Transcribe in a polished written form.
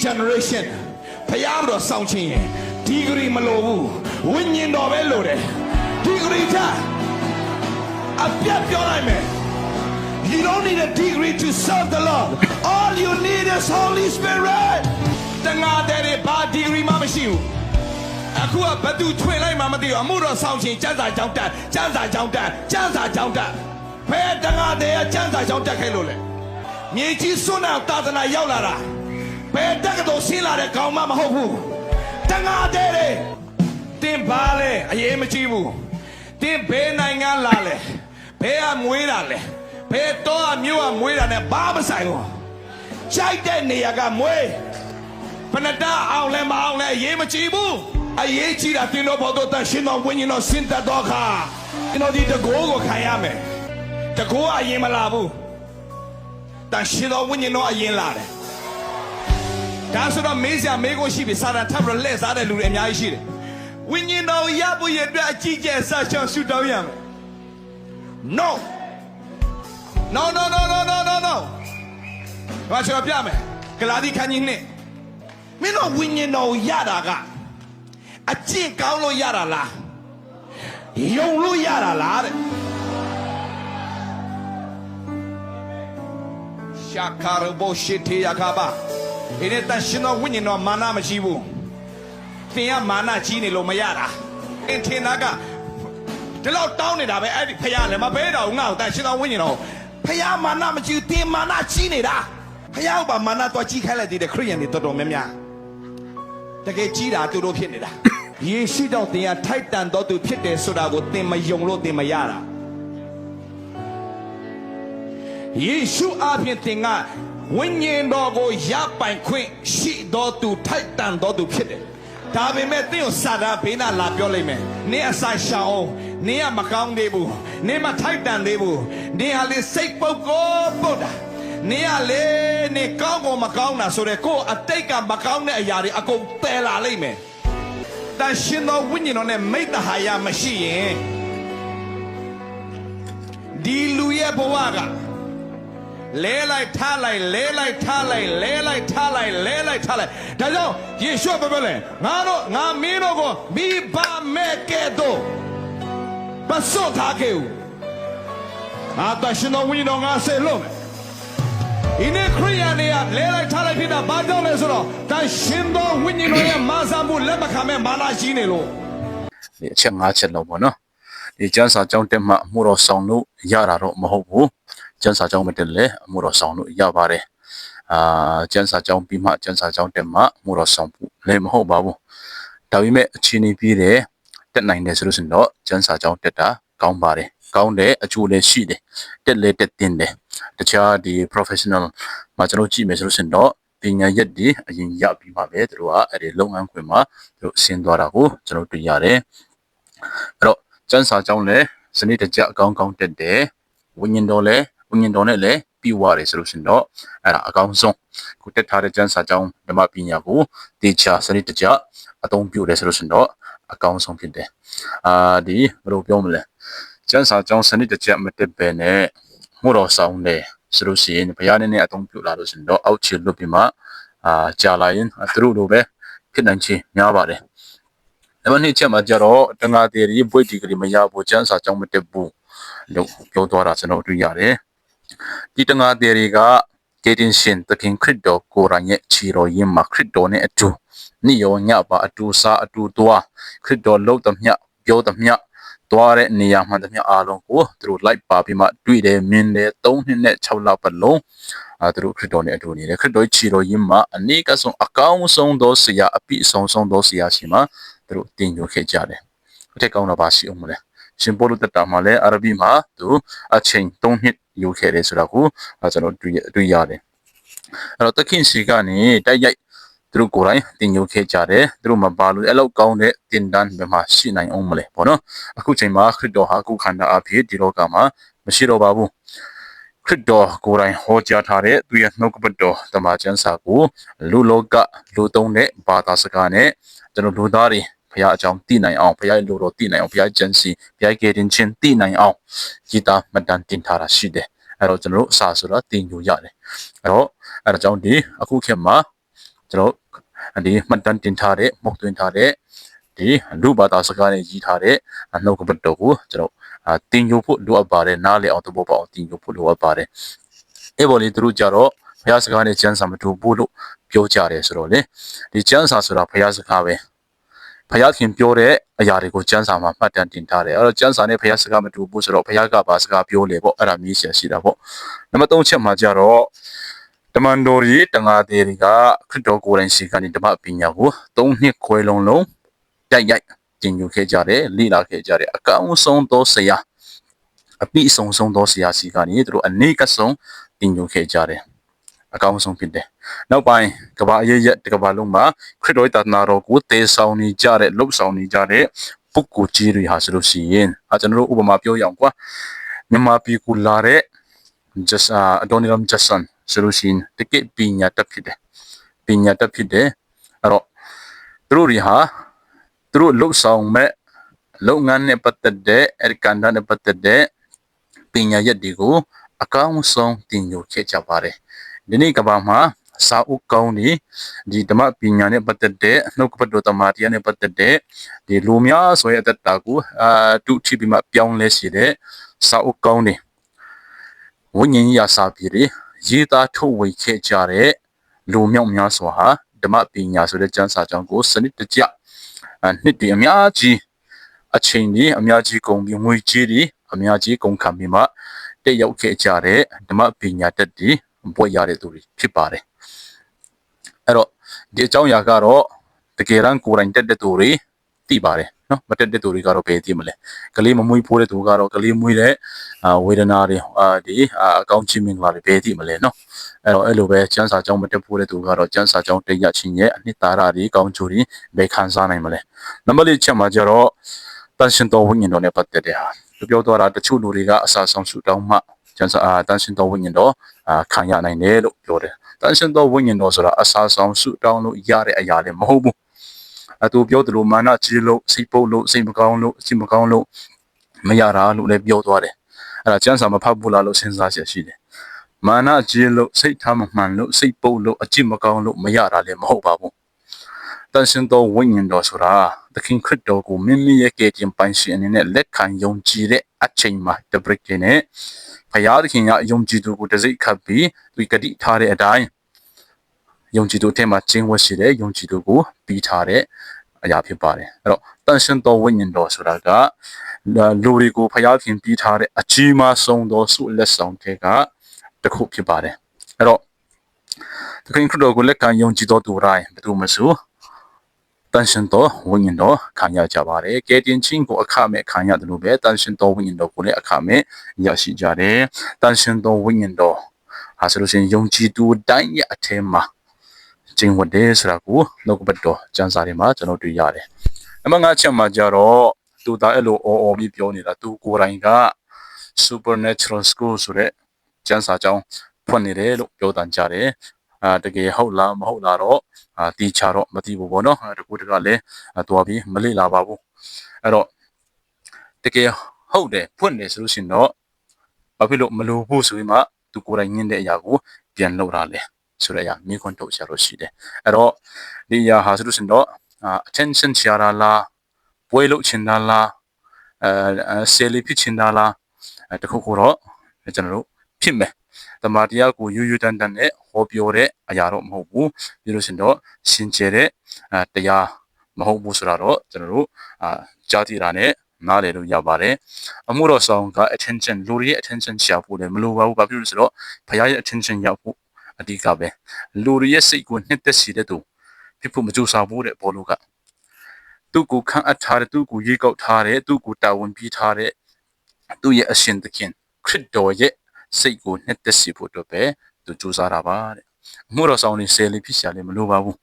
generation ဖျားတော်ဆောင်ခြင်းရင်ဒီဂရီမလိုဘူးဝိညာဉ်တော်ပဲလိုတယ်ဒီဂရီချအပြတ်ပြောလိုက်မယ် You don't need a degree to serve the Lord. All you need is Holy Spirit. တငါတဲ့ဘာ degree မှမရှိဘူးအခုကဘသူထွင်လိုက်မှမသိဘူးအမှုတော်ဆောင်ခြင်းကျမ်းစာကြောင်းတက်ကျမ်းစာကြောင်းတက်ကျမ်းစာကြောင်းတက်ဘယ်တငါတဲ့ကျမ်းစာကြောင်းတက်ခဲ့လို့လဲမြေကြီးစွန်းအောင်သာသနာရောက်လာတာဘယ်တက္ကသိုလ်ဆင်းလာတဲ့ကောင်မှမဟုတ်ဘူးတငါတဲ့တင်ပါလေအရေးမကြီးဘူးတင်ဘယ်နိုင်ငံလာလဲဘယ်ကမွေးတာလဲဘယ်တော့မြို့ကမွေးတာနဲ့ဘာမဆိုင်ဘူးကြိုက်တဲ့နေရာကမွေးဘယ်နှတအောင်လဲမအောင်လဲအရေးမကြီးဘူးအရေးကြီးတာတင်တော့ဘောတော့တန်ရှင်တော်ဝိညာဉ်တော်စင်တတ်တော့ခါကျွန်တော်ဒီတကိုးကိုခံရမယ်တကိုးအရင်မလာဘူးတန်ရှင်တော်ဝိညာဉ်တော်အရင်လာတယ်ဒါဆိုတော့မေးစရာမေးခွန်းရှိပြီစာတန်ထပ်ပြီးလှည့်စားတဲ့လူတွေအများကြီးရှိတယ်ဝိညာဉ်တော်ရဖို့ရအတွက်အကြီးကျယ်ဆက်ချောင်းဆူတောင်းရမယ် No No No No No No No No ဘာချောပြမယ်ဂလာတိခန်းကြီးနဲ့မင်းတို့ဝိညာဉ်တော်ရတာကအကျင့်ကောင်းလို့ရတာလားယုံလို့ရတာလားတဲ့ရှာကာရဘရှိတေယခဘာဒီနေ့တန်ရှင်တော်ဝိညာဉ်တော်မာနမရှိဘူးတင်ကမာနကြီးနေလို့မရတာအင်ထင်တာကဒီလောက်တောင်းနေတာပဲအဲ့ဒီဖယားလည်းမပေးတော့ငါ့ကိုတန်ရှင်တော်ဝိညာဉ်တော်ဖယားမာနမကြီးတင်မာနကြီးနေတာဖယားကမာနတော့ကြီးခိုင်းလိုက်တဲ့ခရိယန်တွေတော်တော်များများတကယ်ကြီးတာသူတို့ဖြစ်နေတာယေရှုကြောင့်တင်ကထိုက်တန်တော်သူဖြစ်တယ်ဆိုတာကိုတင်မယုံလို့တင်မရတာယေရှုအပြင်တင်ကဝိညာဉ်တော်ကိုရပိုင်ခွင့်ရှိတော်သူထိုက်တန်တော်သူဖြစ်တယ်ဒါပေမဲ့သင်ကိုစာတာဘေးနာလာပြောလိုက်မယ်နင်းအဆိုင်ရှောင်းအောင်နင်းကမကောင်းသေးဘူးနင်းမထိုက်တန်သေးဘူးနင်းဟာလေစိတ်ပုတ်ကိုပုတ်တာနင်းကလေနင်းကောင်းကိုမကောင်းတာဆိုတဲ့ကိုယ်အတိတ်ကမကောင်းတဲ့အရာတွေအကုန်ပယ်လာလိမ့်မယ်တန်ရှင်တော်ဝိညာဉ်တော်နဲ့မိတ္တဟာယမရှိရင်ဒီလူရဲ့ဘဝကလဲလိုက်ထားလိုက်လဲလိုက်ထားလိုက်လဲလိုက်ထားလိုက်လဲလိုက်ထားလိုက်ဒါကြောင့်ယေရှုပြောလဲငါမင်းတို့ကိုမိဘမဲ့ကဲ့သို့မစွန့်ထားခဲ့ဘူးငါတရှင်တော်ဝိညာဉ်တော်ငါဆေလို့ဒီနေ့ခရိယန်တွေကလဲလိုက်ထားလိုက်ဖြစ်တာဘာကြောင့်လဲဆိုတော့တရှင်တော်ဝိညာဉ်တော်ရဲ့မာစာမှုလက်မခံမဲ့မာနရှိနေလို့ဒီအချက်၅ချက်လောက်ပေါ့နော်ဒီကျမ်းစာကြောင်းတက်မှအမှုတော်ဆောင်လို့ရတာတော့မဟုတ်ဘူးကျမ်းစာကြောင်းမတက်လေအမှုတော်ဆောင်လို့ရပါတယ်ကျမ်းစာကြောင်းပြီးမှကျမ်းစာကြောင်းတက်မှအမှုတော်ဆောင်ဖို့လည်းမဟုတ်ပါဘူးဒါပေမဲ့အခြေအနေပြီးတယ်တက်နိုင်တယ်ဆိုလို့ဆိုတော့ကျမ်းစာကြောင်းတက်တာကောင်းပါတယ်ကောင်းတယ်အကျိုးလည်းရှိတယ်တက်လေတက်တင်တယ်တခြားဒီ professional မှာကျွန်တော်ကြည့်မယ်ဆိုလို့ဆိုတော့ပညာရက်ဒီအရင်ရပြီးမှပဲသူတို့ကအဲ့ဒီလုပ်ငန်းခွင်မှာသူတို့ဆင်းသွားတာကိုကျွန်တော်တွေ့ရတယ်အဲ့တော့ကျန်းစာကြောင်းလည်းစနစ်တကျအကောင်းကောင်းတက်တယ်ဝိညာဉ်တော်နဲ့လည်းပြီးွားတယ်ဆိုလို့ရှိရင်တော့အဲ့ဒါအကောင်းဆုံးခုတက်ထားတဲ့ကျန်းစာကြောင်းဓမ္မပညာကိုတေချာစနစ်တကျအသုံးပြုတယ်ဆိုလို့ရှိရင်တော့အကောင်းဆုံးဖြစ်တယ်ဒီဘယ်လိုပြောမလဲကျန်းစာကြောင်းစနစ်တကျမတက်ဘဲနဲ့မှုတော်ဆောင်တယ်ဆိုလို့ရှိရင်ဘုရားနဲ့အသုံးပြုလာလို့ရှိရင်တော့အောက်ခြေလွတ်ပြီးမှကြာလာရင်သူတို့လိုပဲဖြစ်နိုင်ချေများပါတယ်ဒါမှနှစ်ချက်မှာကြတော့တန်ဃာတေရီဘွိတ်ဒီဂရီမရဘူးကျန်းစာကြောင်းမတက်ဘူးလို့ပြောသွားတာကျွန်တော်တွေ့ရတယ်ဒီတန်ဃာတေရီကကေတင်ရှင်သခင်ခရစ်တော်ကိုယ်တိုင်ရဲ့ခြေတော်ရင်းမှာခရစ်တော်နဲ့အတူနိယောညပါအတူစားအတူသွားခရစ်တော်လှုပ်သမျှပြောသမျှသွားတဲ့နေရာမှသမျှအားလုံးကိုသူတို့လိုက်ပါပြီးမှတွေ့တယ်မြင်တယ်3နှစ်နဲ့6လပတ်လုံးသူတို့ခရစ်တော်နဲ့အတူနေတယ်ခရစ်တော်ခြေတော်ရင်းမှာအနည်းကဆုံးအကောင်းဆုံးသောဆရာအပြည့်ဆုံးသောဆရာရှိမှာသူတို့တင်ယူခဲ့ကြတယ်အထက်ကောင်းတော့ပါရှိအောင်မလဲရှင်ဘောလုတတာမှာလည်းအာရဗီမှာသူအချိန်3နှစ်ယူခဲ့တယ်ဆိုတာကိုကျွန်တော်တွေ့ရတယ်အဲ့တော့တခင်စီကနေတိုက်ရိုက်သူတို့ကိုယ်တိုင်တင်ယူခဲ့ကြတယ်သူတို့မပါလို့အဲ့လောက်ကောင်းတဲ့တင်တန်းဘယ်မှာရှိနိုင်အောင်မလဲပေါ့နော်အခုချိန်မှာခရစ်တော်ဟာအခုခန္ဓာအဖြစ်ဒီလောကမှာမရှိတော့ပါဘူးခရစ်တော်ကိုယ်တိုင်ဟောကြားထားတဲ့သူရဲ့နှုတ်ကပတ်တော်တမန်ကျမ်းစာကိုလူလောကလူသုံးတဲ့ဘာသာစကားနဲ့ကျွန်တော်လူသားတွေဘုရားအကြောင်းသိနိုင်အောင်ဘုရားလိုတော်သိနိုင်အောင်ဘုရားကျမ်းစီဘုရားကယ်တင်ခြင်းသိနိုင်အောင်ကြီးတာမတန်တင်ထားတာရှိတယ်အဲ့တော့ကျွန်တော်တို့အစာဆိုတာတင်ယူရတယ်အဲ့တော့အဲ့ဒါကြောင့်ဒီအခုခေတ်မှာ ကျွန်တော်ဒီမှတ်တမ်းတင်ထားတဲ့မုတ်သွင်းထားတဲ့ဒီလူဘာသာစကားနဲ့ရေးထားတဲ့နှုတ်ကပတ်တော်ကိုကျွန်တော်တင်ယူဖို့လိုအပ်ပါတယ်နားလေအောင်သဘောပေါက်အောင်တင်ယူဖို့လိုအပ်ပါတယ်အဲ့ပေါ်လေသူတို့ကြတော့ဘုရားစကားနဲ့ကျမ်းစာမတူဘူးလို့ပြောကြတယ်ဆိုတော့လေဒီကျမ်းစာဆိုတာဘုရားစကားပဲဘုရားခင်ပြောတဲ့အရာတွေကိုကျမ်းစာမှာမှတ်တမ်းတင်ထားတယ်အဲ့တော့ကျမ်းစာနဲ့ဘုရားစကားမတူဘူးဆိုတော့ဘုရားကဘာစကားပြောလဲပေါ့အဲ့ဒါမြည်ရှိတာပေါ့နံပါတ်3ချက်မှာကြတော့တမန်တော်ကြီးတငါသေးတွေကခရစ်တော်ကိုယ်တိုင်စီကနေဓမ္မပညာကို3နှစ်ခွဲလုံးရိုက်ကျင့်ယူခဲ့ကြတယ်လိလာခဲ့ကြတယ်အကောင်းဆုံးသောဆရာအပိဆုံးသောဆရာစီကနေသူတို့အနေကဆုံးတင်ယူခဲ့ကြတယ်အကောင်းဆုံးဖြစ်တယ်နောက်ပိုင်းကဘာအရေးရတကဘာလုံးမှာခရစ်တော်တနာတော်ကိုတေဆောင်နေကြတဲ့လှုပ်ဆောင်နေကြတဲ့ပုဂ္ဂိုလ်ကြီးတွေဟာဆိုလို့ရှိရင်ကျွန်တော်တို့ဥပမာပြောရအောင်ကွာမြန်မာပြည်ကူလာတဲ့ just Adoniram Jason ဆိုလို့ရှိရင်တကယ်ပညာတတ်ဖြစ်တယ်အဲ့တော့သူတို့တွေဟာသူတို့လှုပ်ဆောင်မဲ့လုပ်ငန်းနဲ့ပတ်သက်တဲ့အဲ့ဒီကဏ္ဍနဲ့ပတ်သက်တဲ့ပညာရက်တွေကိုအကောင်းဆုံးသင်ယူခဲ့ကြပါတယ်ဒီနေ့ကဘာမှာစာအုပ်ကောင်းဒီဓမ္မပညာနဲ့ပတ်သက်တဲ့နှုတ်ကပတ်တော်တမန်တရားနဲ့ပတ်သက်တဲ့ဒီလူများဆိုရဲ့အတ္တကိုတူချိပြီးမှပြောင်းလဲစေတဲ့စာအုပ်ကောင်းဝိညာဉ်ရေးစာပေတွေရေးသားထုတ်ဝေခဲ့ကြတဲ့လူမြောက်များစွာဟာဓမ္မပညာဆိုတဲ့ကျမ်းစာကြောင်းကိုစနစ်တကျနှစ်တွေအများကြီးအချိန်ကြီးအများကြီးကုန်ပြီးငွေကြေးတွေအများကြီးကုန်ခံပြီးမှတက်ရောက်ခဲ့ကြတဲ့ဓမ္မပညာတတ်တွေဘွဲ့ရတဲ့သူတွေဖြစ်ပါတယ်အဲ့တော့ဒီအကြောင်းအရာကတော့တကယ်တမ်းကိုယ်တိုင်တက်တဲ့သူတွေသိပါတယ်နော်မတက်တဲ့သူတွေကတော့ဘယ်သိမလဲကလေးမမွေးဖိုးတဲ့သူကတော့ကလေးမွေးတဲ့ဝေဒနာတွေဒီအကောင်းချီးမင်္ဂလာတွေဘယ်သိမလဲနော်အဲ့လိုပဲကျမ်းစာကြောင်းမတက်ဖို့တဲ့သူကတော့ကျမ်းစာကြောင်းတက်ရချင်းရဲ့အနှစ်သာရတွေကောင်းချိုတွေဘယ်ခံစားနိုင်မလဲနံပါတ်၄ချက်မှာကျတော့တန်ရှင်တော်ဝိညာဉ်တော်နဲ့ပတ်သက်တဲ့ဟာသူပြောတော့တာတချို့လူတွေကအစာဆောင်ဆူတောင်းမှကျမ်းစာတန်ရှင်တော်ဝိညာဉ်တော်ခံရနိုင်တယ်လို့ပြောတယ်တန်ရှင်တော်ဝိညာဉ်တော်ဆိုတာအစာဆောင်ဆူတောင်းလို့ရတဲ့အရာလည်းမဟုတ်ဘူးသူပြောသလိုမာနကြီးလို့စိတ်ပုတ်လို့စိတ်မကောင်းလို့မရတာလို့လည်းပြောသွားတယ်အဲ့ဒါကျမ်းစာမဖတ်ဘူးလားလို့စဉ်းစားချက်ရှိတယ်မာနကြီးလို့စိတ်ထားမမှန်လို့စိတ်ပုတ်လို့အကြည့်မကောင်းလို့မရတာလည်းမဟုတ်ပါဘူးတန်ရှင်တော်ဝိညာဉ်တော်ဆိုတာသခင်ခရစ်တော်ကိုမိမိရဲ့ကယ်တင်ပိုင်ရှင်အနေနဲ့လက်ခံယုံကြည်တဲ့အချိန်မှာတပရိတ်နဲ့ဘုရားသခင်ကယုံကြည်သူကိုတစိ့ခတ်ပြီးသူကတိထားတဲ့အတိုင်းယုံကြည်သူအထက်မှာကျင့်ဝတ်ရှိတဲ့ယုံကြည်သူကိုပြီးထားတဲ့အရာဖြစ်ပါတယ်အဲ့တော့တန်ရှင်တော်ဝိညာဉ်တော်ဆိုတာကလူတွေကိုဘုရားခင်ပြီးထားတဲ့အကြီးမားဆုံးသောဆုလက်ဆောင်တွေကတစ်ခုဖြစ်ပါတယ်အဲ့တော့သခင်ခရစ်တော်ကိုလက်ခံယုံကြည်တော်သူတိုင်းဘယ်သူမှမဆိုတန်ရှင်တော်ဝိညာဉ်တော်ခံရကြပါတယ်ကယ်တင်ခြင်းကိုအခမဲ့ခံရတယ်လို့ပဲတန်ရှင်တော်ဝိညာဉ်တော်ကိုလည်းအခမဲ့ရရှိကြတယ်တန်ရှင်တော်ဝိညာဉ်တော်ဟာဆိုလို့ရှိရင်ယုံကြည်သူတိုင်းရဲ့အထက်မှာကျင့်ဝတ်တယ်ဆိုတာကိုနှုတ်ကပတ်တော်ကျမ်းစာထဲမှာကျွန်တော်တွေ့ရတယ်နံပါတ်5ချက်မှာကျတော့သူသားအဲ့လိုအော်ပြီးပြောနေတာသူကိုယ်တိုင်က supernatural school ဆိုတဲ့ကျမ်းစာကြောင်းဖွင့်နေတယ်လို့ပြောတန်ကြတယ်တကယ်ဟုတ်လားမဟုတ်လားတော့တီချာတော့မသိဘူးပေါ့နော်တကူတကလည်းတွားပြီးမလေ့လာပါဘူးအဲ့တော့တကယ်ဟုတ်တယ်ဖွင့်တယ်ဆိုလို့ရှိရင်တော့ဘာဖြစ်လို့မလို့ဘူးဆိုပြီးမှသူကိုယ်တိုင်ညင်းတဲ့အရာကိုပြန်လုပ်တာလေဆိုတဲ့အရာမိခွန်းထုတ်ရလို့ရှိတယ်အဲ့တော့ဒီအရာဟာဆိုလို့ရှိရင်တော့attention ချရလားပွဲလုပ်ချင်တာလားဆယ်လီဖြစ်ချင်တာလားတခုခုတော့ကျွန်တော်တို့ဖြစ်မယ်တမန်တရားကိုယူတန်နဲ့ဟောပြောတဲ့အရာတော့မဟုတ်ဘူးပြီးလို့ရှိရင်တော့ရှင်ကျဲတဲ့တရားမဟုတ်ဘူးဆိုတာတော့ကျွန်တော်တို့ကြားသိတာနဲ့နားလည်လို့ရပါတယ်အမှုတော်ဆောင်က attention လူတွေရဲ့ attention ရှာဖို့လည်းမလိုပါဘူးဘာဖြစ်လို့လဲဆိုတော့ဘုရားရဲ့ attention ရောက်ဖို့အဓိကပဲလူတွေရဲ့စိတ်ကိုနှစ်သက်စေတဲ့သူဖြစ်ဖို့မကြိုးစားဘူးတဲ့ဘောလုံးကသူ့ကိုခံအပ်ထားတဲ့သူ့ကိုရေကောက်ထားတဲ့သူ့ကိုတာဝန်ပေးထားတဲ့သူ့ရဲ့အရှင်သခင်ခရစ်တော်ရဲ့စိတ်ကိုနှစ်သက်စေဖို့အတွက်ပဲသူကြိုးစားတာပါတဲ့အမှုတော်ဆောင်နေဆယ်လေးဖြစ်ရှာလည်းမလိုပါဘူး